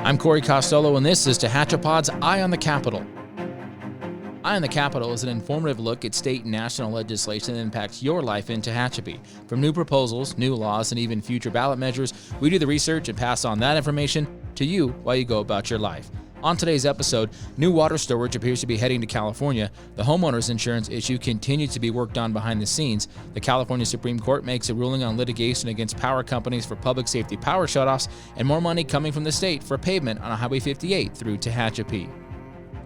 I'm Corey Costello, and this is TehachaPod's Eye on the Capitol. Eye on the Capitol is an informative look at state and national legislation that impacts your life in Tehachapi. From new proposals, new laws, and even future ballot measures, we do the research and pass on that information to you while you go about your life. On today's episode, new water storage appears to be heading to California, the homeowner's insurance issue continues to be worked on behind the scenes, the California Supreme Court makes a ruling on litigation against power companies for public safety power shutoffs, and more money coming from the state for pavement on Highway 58 through Tehachapi.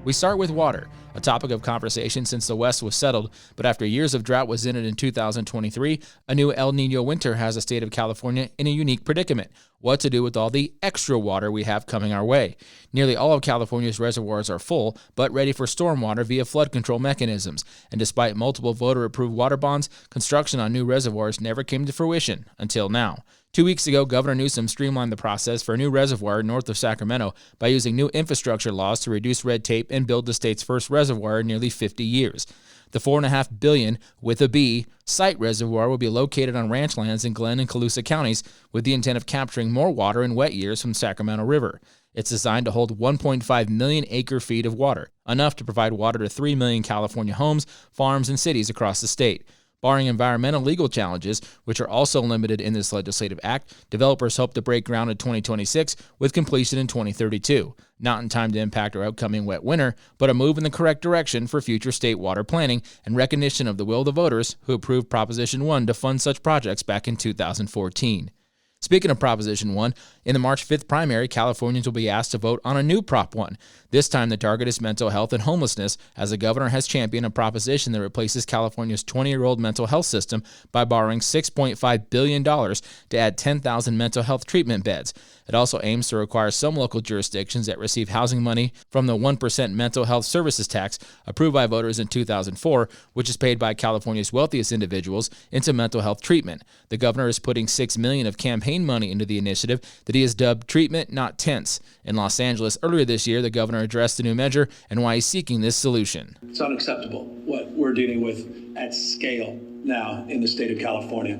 We start with water, a topic of conversation since the West was settled, but after years of drought was in it in 2023, a new El Nino winter has the state of California in a unique predicament. What to do with all the extra water we have coming our way? Nearly all of California's reservoirs are full, but ready for stormwater via flood control mechanisms. And despite multiple voter-approved water bonds, construction on new reservoirs never came to fruition until now. 2 weeks ago, Governor Newsom streamlined the process for a new reservoir north of Sacramento by using new infrastructure laws to reduce red tape and build the state's first reservoir in nearly 50 years. The $4.5 billion, with a B, site reservoir will be located on ranch lands in Glenn and Colusa counties with the intent of capturing more water in wet years from Sacramento River. It's designed to hold 1.5 million acre-feet of water, enough to provide water to 3 million California homes, farms, and cities across the state. Barring environmental legal challenges, which are also limited in this legislative act, developers hope to break ground in 2026 with completion in 2032. Not in time to impact our upcoming wet winter, but a move in the correct direction for future state water planning and recognition of the will of the voters who approved Proposition 1 to fund such projects back in 2014. Speaking of Proposition 1, in the March 5th primary, Californians will be asked to vote on a new Prop 1. This time, the target is mental health and homelessness, as the governor has championed a proposition that replaces California's 20-year-old mental health system by borrowing $6.5 billion to add 10,000 mental health treatment beds. It also aims to require some local jurisdictions that receive housing money from the 1% mental health services tax approved by voters in 2004, which is paid by California's wealthiest individuals, into mental health treatment. The governor is putting $6 million of campaign money into the initiative that he has dubbed Treatment Not Tents. In Los Angeles earlier this year, the governor addressed the new measure and why he's seeking this solution. It's unacceptable what we're dealing with at scale now in the state of California.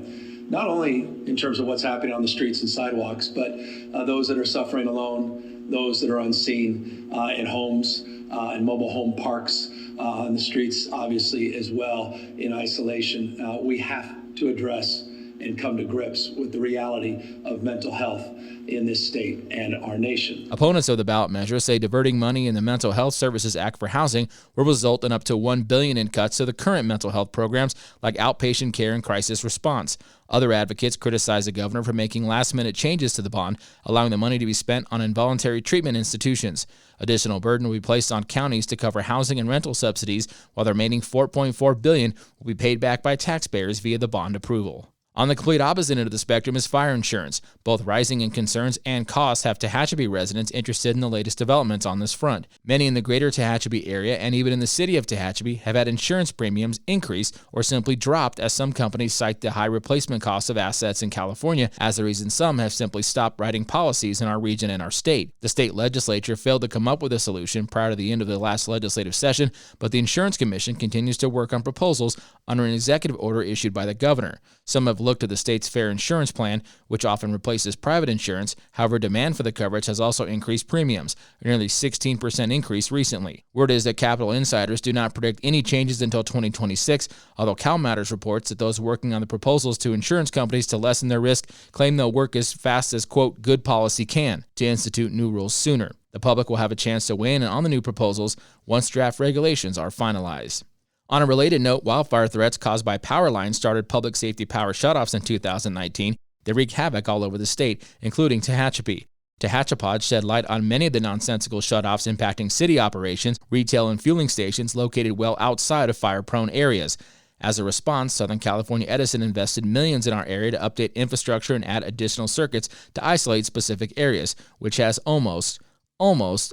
Not only in terms of what's happening on the streets and sidewalks, but those that are suffering alone, those that are unseen in homes, in mobile home parks, on the streets, obviously, as well, in isolation. We have to address and come to grips with the reality of mental health in this state and our nation. Opponents of the ballot measure say diverting money in the Mental Health Services Act for housing will result in up to $1 billion in cuts to the current mental health programs like outpatient care and crisis response. Other advocates criticize the governor for making last-minute changes to the bond, allowing the money to be spent on involuntary treatment institutions. Additional burden will be placed on counties to cover housing and rental subsidies, while the remaining $4.4 billion will be paid back by taxpayers via the bond approval. On the complete opposite end of the spectrum is fire insurance. Both rising in concerns and costs have Tehachapi residents interested in the latest developments on this front. Many in the greater Tehachapi area and even in the city of Tehachapi have had insurance premiums increase or simply dropped, as some companies cite the high replacement costs of assets in California as the reason some have simply stopped writing policies in our region and our state. The state legislature failed to come up with a solution prior to the end of the last legislative session, but the Insurance Commission continues to work on proposals under an executive order issued by the governor. Some have looked to the state's fair insurance plan, which often replaces private insurance. However, demand for the coverage has also increased premiums, a nearly 16% increase recently. Word is that Capital insiders do not predict any changes until 2026, although CalMatters reports that those working on the proposals to insurance companies to lessen their risk claim they'll work as fast as, quote, good policy can to institute new rules sooner. The public will have a chance to weigh in on the new proposals once draft regulations are finalized. On a related note, wildfire threats caused by power lines started public safety power shutoffs in 2019. They wreak havoc all over the state, including Tehachapi. TehachaPod's shed light on many of the nonsensical shutoffs impacting city operations, retail and fueling stations located well outside of fire-prone areas. As a response, Southern California Edison invested millions in our area to update infrastructure and add additional circuits to isolate specific areas, which has almost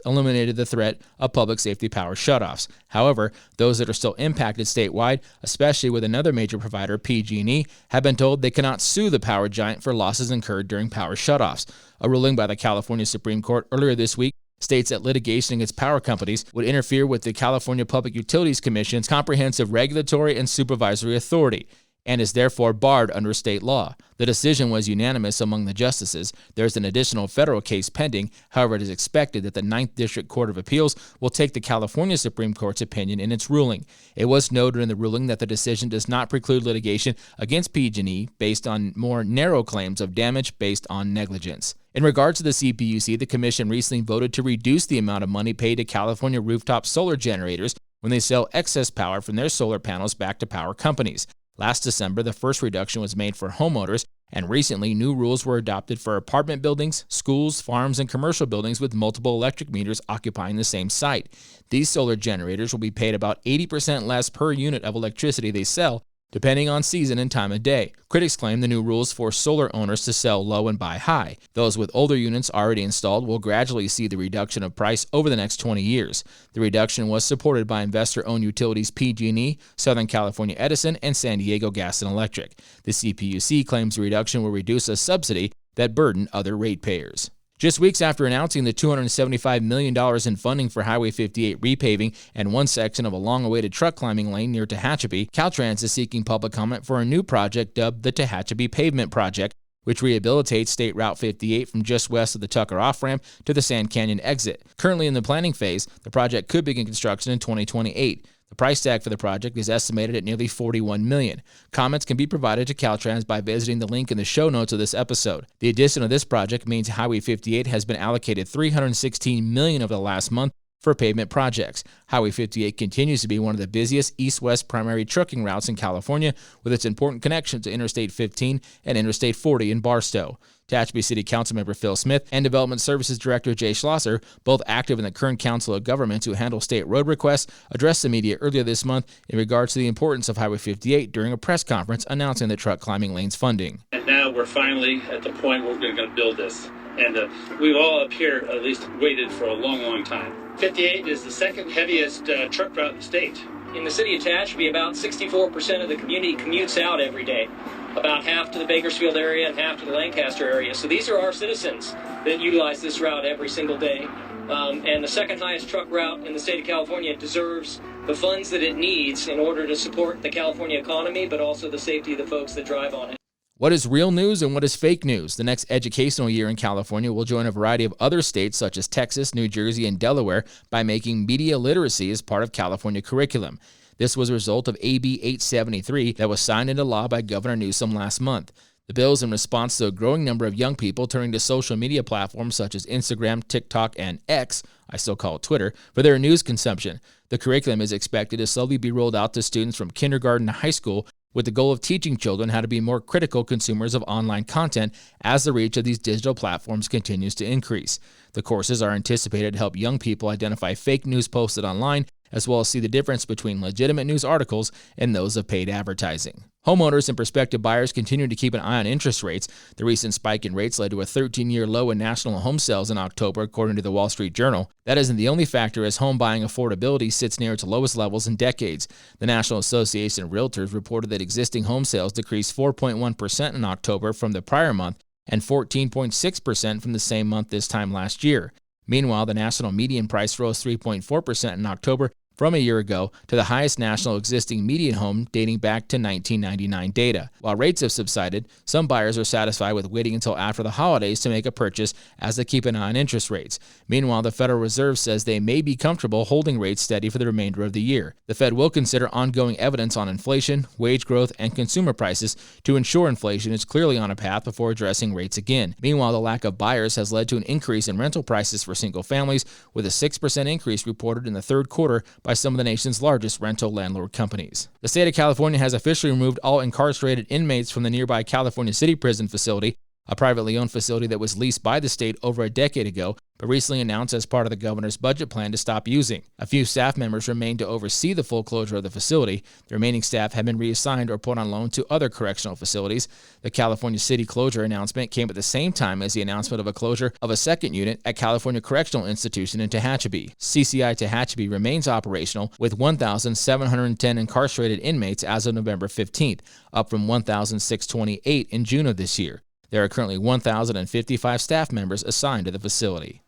eliminated the threat of public safety power shutoffs. However, those that are still impacted statewide, especially with another major provider, PG&E, have been told they cannot sue the power giant for losses incurred during power shutoffs. A ruling by the California Supreme Court earlier this week states that litigation against power companies would interfere with the California Public Utilities Commission's comprehensive regulatory and supervisory authority. and is therefore barred under state law. The decision was unanimous among the justices. There's an additional federal case pending. However, it is expected that the 9th District Court of Appeals will take the California Supreme Court's opinion in its ruling. It was noted in the ruling that the decision does not preclude litigation against PG&E based on more narrow claims of damage based on negligence. In regards to the CPUC, the Commission recently voted to reduce the amount of money paid to California rooftop solar generators when they sell excess power from their solar panels back to power companies. Last December, the first reduction was made for homeowners, and recently new rules were adopted for apartment buildings, schools, farms, and commercial buildings with multiple electric meters occupying the same site. These solar generators will be paid about 80% less per unit of electricity they sell, depending on season and time of day. Critics claim the new rules force solar owners to sell low and buy high. Those with older units already installed will gradually see the reduction of price over the next 20 years. The reduction was supported by investor-owned utilities PG&E, Southern California Edison, and San Diego Gas and Electric. The CPUC claims the reduction will reduce a subsidy that burdened other ratepayers. Just weeks after announcing the $275 million in funding for Highway 58 repaving and one section of a long-awaited truck climbing lane near Tehachapi, Caltrans is seeking public comment for a new project dubbed the Tehachapi Pavement Project, which rehabilitates State Route 58 from just west of the Tucker off-ramp to the Sand Canyon exit. Currently in the planning phase, the project could begin construction in 2028. The price tag for the project is estimated at nearly $41 million. Comments can be provided to Caltrans by visiting the link in the show notes of this episode. The addition of this project means Highway 58 has been allocated $316 million over the last month for pavement projects. Highway 58 continues to be one of the busiest east-west primary trucking routes in California, with its important connection to Interstate 15 and Interstate 40 in Barstow. Tehachapi City Councilmember Phil Smith and Development Services Director Jay Schlosser, both active in the Kern Council of Governments who handle state road requests, addressed the media earlier this month in regards to the importance of Highway 58 during a press conference announcing the truck climbing lane's funding. And now we're finally at the point where we're going to build this. And we've all up here at least waited for a long, long time. 58 is the second heaviest truck route in the state. In the city of Tehachapi, about 64% of the community commutes out every day. About half to the Bakersfield area and half to the Lancaster area. So these are our citizens that utilize this route every single day. And the second highest truck route in the state of California deserves the funds that it needs in order to support the California economy, but also the safety of the folks that drive on it. What is real news and what is fake news? The next educational year in California will join a variety of other states such as Texas, New Jersey, and Delaware by making media literacy as part of California curriculum. This was a result of AB 873 that was signed into law by Governor Newsom last month. The bill is in response to a growing number of young people turning to social media platforms such as Instagram, TikTok, and X, I still call it Twitter, for their news consumption. The curriculum is expected to slowly be rolled out to students from kindergarten to high school, with the goal of teaching children how to be more critical consumers of online content as the reach of these digital platforms continues to increase. The courses are anticipated to help young people identify fake news posted online, as well as see the difference between legitimate news articles and those of paid advertising. Homeowners and prospective buyers continue to keep an eye on interest rates. The recent spike in rates led to a 13-year low in national home sales in October, according to the Wall Street Journal. That isn't the only factor, as home buying affordability sits near its lowest levels in decades. The National Association of Realtors reported that existing home sales decreased 4.1% in October from the prior month and 14.6% from the same month this time last year. Meanwhile, the national median price rose 3.4% in October from a year ago to the highest national existing median home dating back to 1999 data. While rates have subsided, some buyers are satisfied with waiting until after the holidays to make a purchase as they keep an eye on interest rates. Meanwhile, the Federal Reserve says they may be comfortable holding rates steady for the remainder of the year. The Fed will consider ongoing evidence on inflation, wage growth, and consumer prices to ensure inflation is clearly on a path before addressing rates again. Meanwhile, the lack of buyers has led to an increase in rental prices for single families, with a 6% increase reported in the third quarter by some of the nation's largest rental landlord companies. The state of California has officially removed all incarcerated inmates from the nearby California City Prison facility, a privately owned facility that was leased by the state over a decade ago, but recently announced as part of the governor's budget plan to stop using. A few staff members remain to oversee the full closure of the facility. The remaining staff have been reassigned or put on loan to other correctional facilities. The California City closure announcement came at the same time as the announcement of a closure of a second unit at California Correctional Institution in Tehachapi. CCI Tehachapi remains operational with 1,710 incarcerated inmates as of November 15th, up from 1,628 in June of this year. There are currently 1,055 staff members assigned to the facility.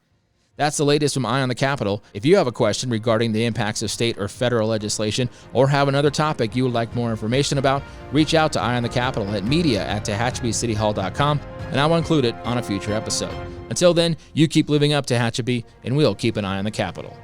That's the latest from Eye on the Capitol. If you have a question regarding the impacts of state or federal legislation or have another topic you would like more information about, reach out to Eye on the Capitol at media@TehachapiCityHall.com, and I will include it on a future episode. Until then, you keep living up, Tehachapi, and we'll keep an eye on the Capitol.